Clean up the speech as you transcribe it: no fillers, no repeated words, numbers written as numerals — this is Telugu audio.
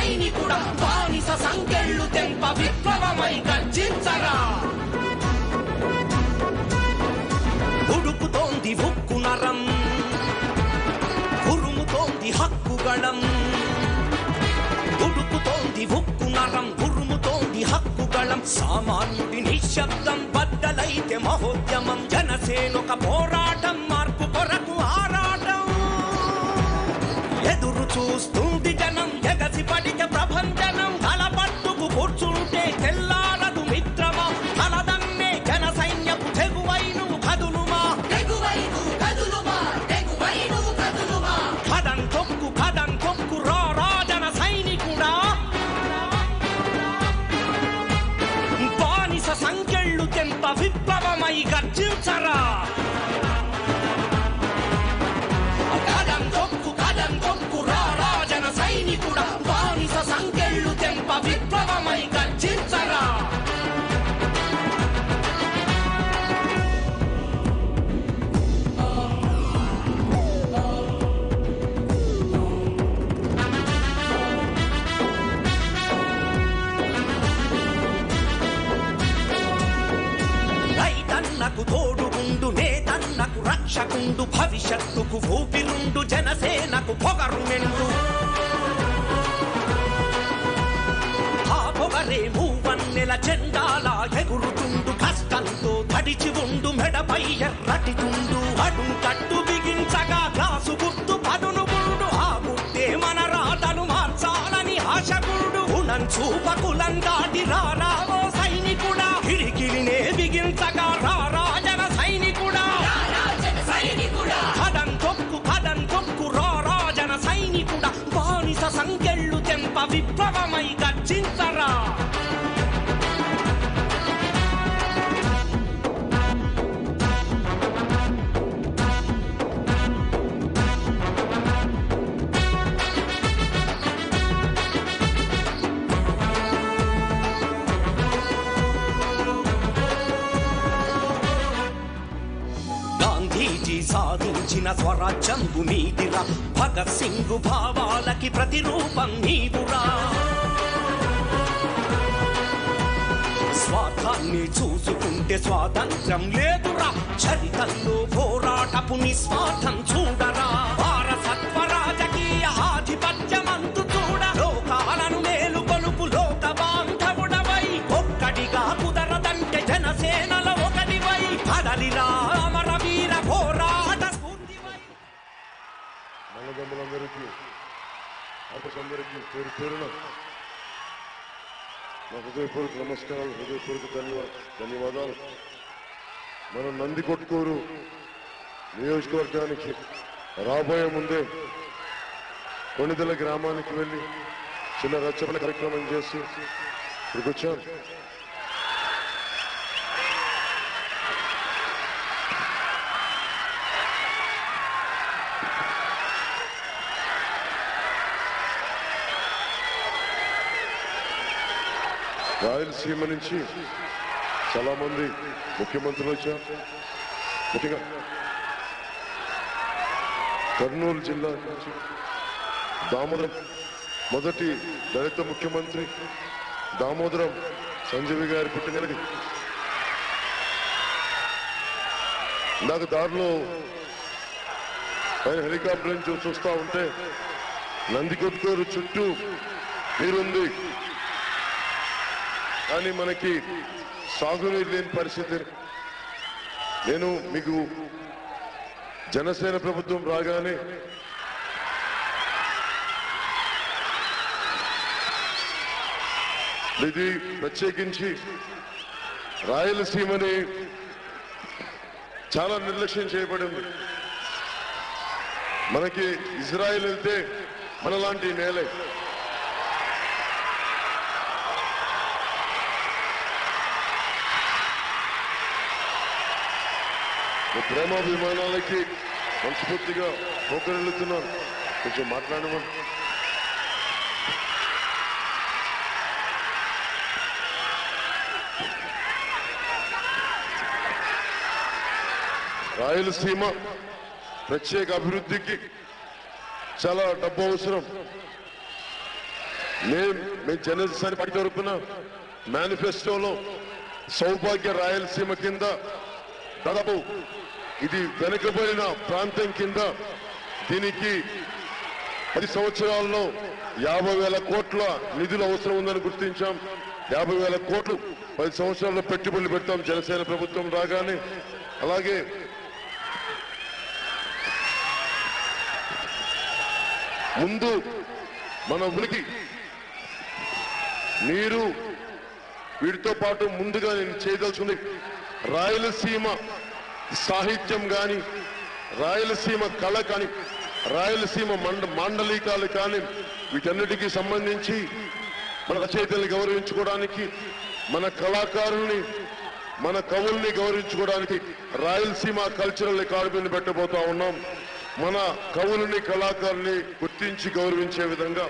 సైనికుడా బానిస సంకెళ్ళు తెంప విప్లవమై గర్జించరా. ఉడుకుతోంది ఉక్కు నరం, ఉరుముతోంది హక్కుగళం. ఉడుకుతోంది ఉక్కు నరం, ఉరుముతోంది హక్కుగళం. సామాన్యుడి నిశ్శబ్దం బద్దలైతే మహోద్యమం. జనసేనొక పోరాటం, మార్పు కొరకు ఆరాటం. ఎదురు చూస్తుంది జనం, ఎగసి పడిక ప్రభంజనం. తలపట్టుకు కూర్చుంటే తెల్లారదు మిత్రమా. తలదన్నే జన సైన్యపు తెగువై నువ్వు కదులుమా. కదం తొక్కు రా జన సైనికుడా. బానిస సంకెళ్ళు తెంప విప్లవమై గర్జించరా. కదం తొక్కు రా జన సైనికుడా. బానిస సంకెళ్ళు తెంప విప్లవమై గర్జించరా. రైతన్నకు తోడుగుండు, నేతన్నకు రక్షకుండు. భవిష్యత్తుకు ఊపిరుండు, జనసేనకు పొగరు మెండు. ఆ పొగరే మూవన్నెల జెండాలా ఎగురుతుండు. కష్టంతో తడిచి ఉండు, మెడపై ఎర్రటి తుండు. అడుం కట్టు బిగించగా గ్లాసు గుర్తు పదును గుండు. ఆ గుర్తే మన రాతను మార్చాలని ఆశగుండు. గుణం చూపకులం దాటి రారావో సైనికుడా. కిరికిరినే బిగించగా రారా జన సైనికుడా. కదం తొక్కు రా జన సైనికుడా. బానిస సంకెళ్ళు తెంప విప్లవమై గర్జించరా. గాంధీజీ సాధించిన స్వరాజ్యంబు నీదిరా. భగత్ సింగ్ భావాలకి ప్రతిరూపం నీవురా. స్వార్థాన్ని చూసుకుంటే స్వాతంత్ర్యం లేదురా. చరితల్లో పోరాటపు నిస్వార్థం చూడరా. వారసత్వ రాజకీయ ఆధిపత్యమంతు చూడ. లోకాలను మేలుకొలుపు లోక బాంధవుడవై. ఒక్కడిగా కుదరదంటే జనసేనల ఒకటివై. కదలిరా అమరవీర పోరాట స్ఫూర్తివై. మల్లదమ్ములందరికీ ఆపసందరికీ పేరు పేరున నా హృదయపూర్వక నమస్కారాలు, హృదయపూర్వక ధన్యవాదాలు. మనం నందికొట్కూరు నియోజకవర్గానికి రాబోయే ముందే కొణిదెల గ్రామానికి వెళ్ళి చిన్న రచ్చబండ కార్యక్రమం చేసి ఇక్కడికి వచ్చాను. రాయలసీమ నుంచి చాలా మంది ముఖ్యమంత్రులు వచ్చారు. ముఖ్యంగా కర్నూలు జిల్లా నుంచి దామోదరం మొదటి దళిత ముఖ్యమంత్రి దామోదరం సంజీవి గారి పుట్టినరోజు. నాకు దారిలో ఆయన హెలికాప్టర్ నుంచి చూస్తూ ఉంటే నందికొట్కూరు చుట్టూ నీరుంది, కానీ మనకి సాగునీరు లేని పరిస్థితి. నేను మీకు జనసేన ప్రభుత్వం రాగానే ఇది ప్రత్యేకించి రాయలసీమని చాలా నిర్లక్ష్యం చేయబడింది. మనకి ఇజ్రాయెల్ వెళ్తే మనలాంటి నేలే. ప్రేమాభిమానాలకి మనస్ఫూర్తిగా పోకరెళ్తున్నాను. కొంచెం మాట్లాడమని. రాయలసీమ ప్రత్యేక అభివృద్ధికి చాలా డబ్బు అవసరం. మేము జనసేన పార్టీ తరపున మేనిఫెస్టోలో సౌభాగ్య రాయలసీమ కింద దాదాపు ఇది వెనుకబడిన ప్రాంతం కింద దీనికి 10 సంవత్సరాల్లో 50,000 కోట్ల నిధులు అవసరం ఉందని గుర్తించాం. 50,000 కోట్లు 10 సంవత్సరాల్లో పెట్టుబడులు పెడతాం జనసేన ప్రభుత్వం రాగానే. అలాగే ముందు మన ఉనికి నీరు వీటితో పాటు ముందుగా నేను చేయదలుచుకుంది రాయలసీమ సాహిత్యం కానీ, రాయలసీమ కళ కానీ, రాయలసీమ మాండలికాలు కానీ వీటన్నిటికీ సంబంధించి మన రచయితల్ని గౌరవించుకోవడానికి, మన కళాకారుల్ని, మన కవుల్ని గౌరవించుకోవడానికి రాయలసీమ కల్చరల్ అకాడమీని పెట్టబోతా ఉన్నాం. మన కవులని, కళాకారుల్ని గుర్తించి గౌరవించే విధంగా